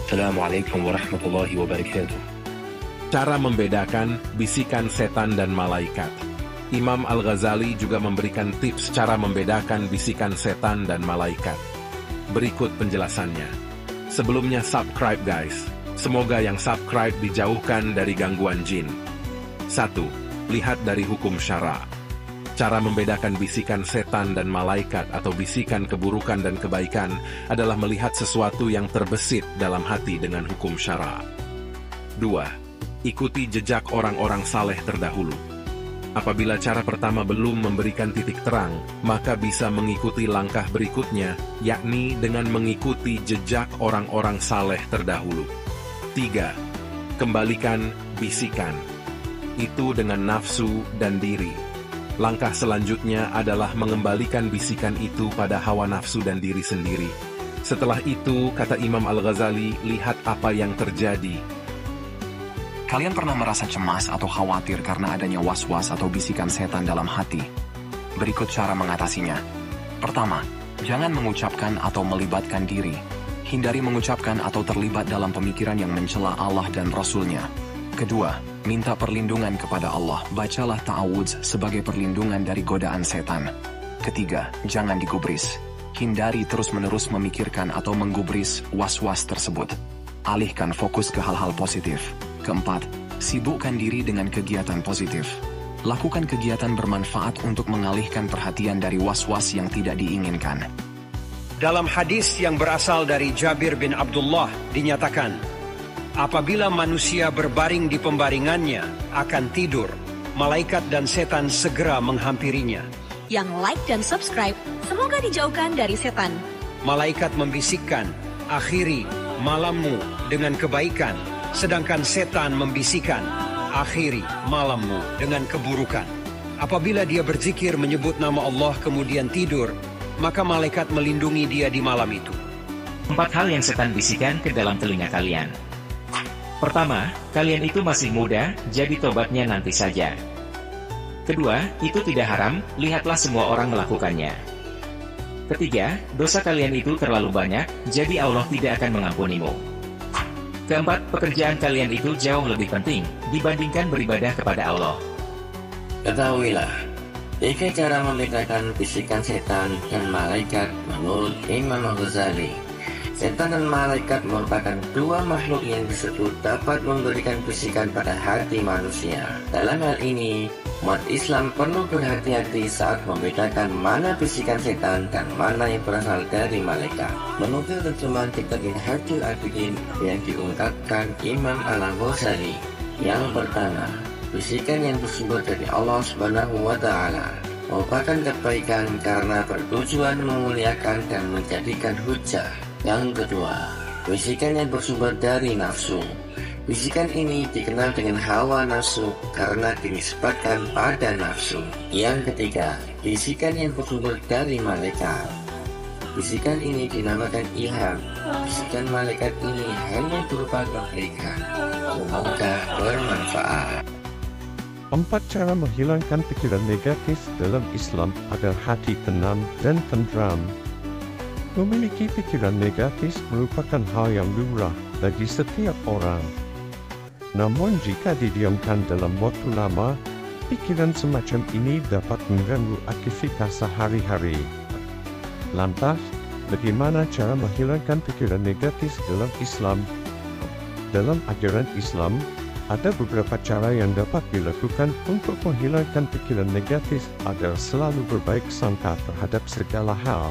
Assalamualaikum warahmatullahi wabarakatuh. Cara membedakan bisikan setan dan malaikat. Imam Al-Ghazali juga memberikan tips cara membedakan bisikan setan dan malaikat. Berikut penjelasannya. Sebelumnya subscribe guys. Semoga yang subscribe dijauhkan dari gangguan jin. 1. Lihat dari hukum syara. Cara membedakan bisikan setan dan malaikat atau bisikan keburukan dan kebaikan adalah melihat sesuatu yang terbesit dalam hati dengan hukum syara. 2. Ikuti jejak orang-orang saleh terdahulu. Apabila cara pertama belum memberikan titik terang, maka bisa mengikuti langkah berikutnya, yakni dengan mengikuti jejak orang-orang saleh terdahulu. 3. Kembalikan bisikan. Itu dengan nafsu dan diri. Langkah selanjutnya adalah mengembalikan bisikan itu pada hawa nafsu dan diri sendiri. Setelah itu, kata Imam Al-Ghazali, lihat apa yang terjadi. Kalian pernah merasa cemas atau khawatir karena adanya was-was atau bisikan setan dalam hati? Berikut cara mengatasinya. Pertama, jangan mengucapkan atau melibatkan diri. Hindari mengucapkan atau terlibat dalam pemikiran yang mencela Allah dan Rasul-Nya. Kedua, minta perlindungan kepada Allah. Bacalah ta'awudz sebagai perlindungan dari godaan setan. Ketiga, jangan digubris. Hindari terus-menerus memikirkan atau menggubris was-was tersebut. Alihkan fokus ke hal-hal positif. Keempat, sibukkan diri dengan kegiatan positif. Lakukan kegiatan bermanfaat untuk mengalihkan perhatian dari was-was yang tidak diinginkan. Dalam hadis yang berasal dari Jabir bin Abdullah dinyatakan, apabila manusia berbaring di pembaringannya akan tidur, malaikat dan setan segera menghampirinya. Yang like dan subscribe, semoga dijauhkan dari setan. Malaikat membisikkan, akhiri malammu dengan kebaikan. Sedangkan setan membisikkan, akhiri malammu dengan keburukan. Apabila dia berzikir menyebut nama Allah kemudian tidur, maka malaikat melindungi dia di malam itu. 4 hal yang setan bisikan ke dalam telinga kalian. Pertama, kalian itu masih muda, jadi tobatnya nanti saja. Kedua, itu tidak haram, lihatlah semua orang melakukannya. Ketiga, dosa kalian itu terlalu banyak, jadi Allah tidak akan mengampunimu. Keempat, pekerjaan kalian itu jauh lebih penting dibandingkan beribadah kepada Allah. Ketahuilah, 3 cara membedakan bisikan setan dan malaikat menurut Imam Al-Ghazali. Setan dan malaikat merupakan 2 makhluk yang disebut dapat memberikan bisikan pada hati manusia. Dalam hal ini, umat Islam perlu berhati-hati saat membedakan mana bisikan setan dan mana yang berasal dari malaikat. Menurut terjemahan kitab Minhajul Abidin yang diungkapkan Imam Al-Ghazali, yang pertama, bisikan yang bersumber dari Allah Subhanahu wa Ta'ala merupakan kebaikan karena bertujuan memuliakan dan menjadikan hujah. Yang kedua, bisikan yang bersumber dari nafsu. Bisikan ini dikenal dengan hawa nafsu karena dinisbatkan pada nafsu. Yang ketiga, bisikan yang bersumber dari malaikat. Bisikan ini dinamakan ilham. Bisikan malaikat ini hanya berupa kebaikan. Semoga bermanfaat. 4 cara menghilangkan pikiran negatif dalam Islam agar hati tenang dan tentram. Memiliki pikiran negatif merupakan hal yang lumrah bagi setiap orang. Namun jika didiamkan dalam waktu lama, pikiran semacam ini dapat mengganggu aktivitas sehari-hari. Lantas, bagaimana cara menghilangkan pikiran negatif dalam Islam? Dalam ajaran Islam, ada beberapa cara yang dapat dilakukan untuk menghilangkan pikiran negatif agar selalu berbaik sangka terhadap segala hal.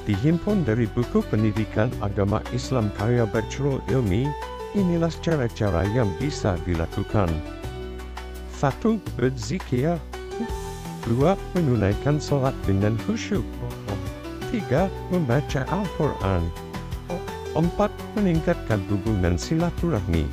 Dihimpun dari buku pendidikan agama Islam karya Bachrul Ilmi, inilah cara-cara yang bisa dilakukan. 1. Berzikir. 2. Menunaikan salat dengan khusyuk. 3. Membaca Al-Quran. 4. Meningkatkan hubungan silaturahmi.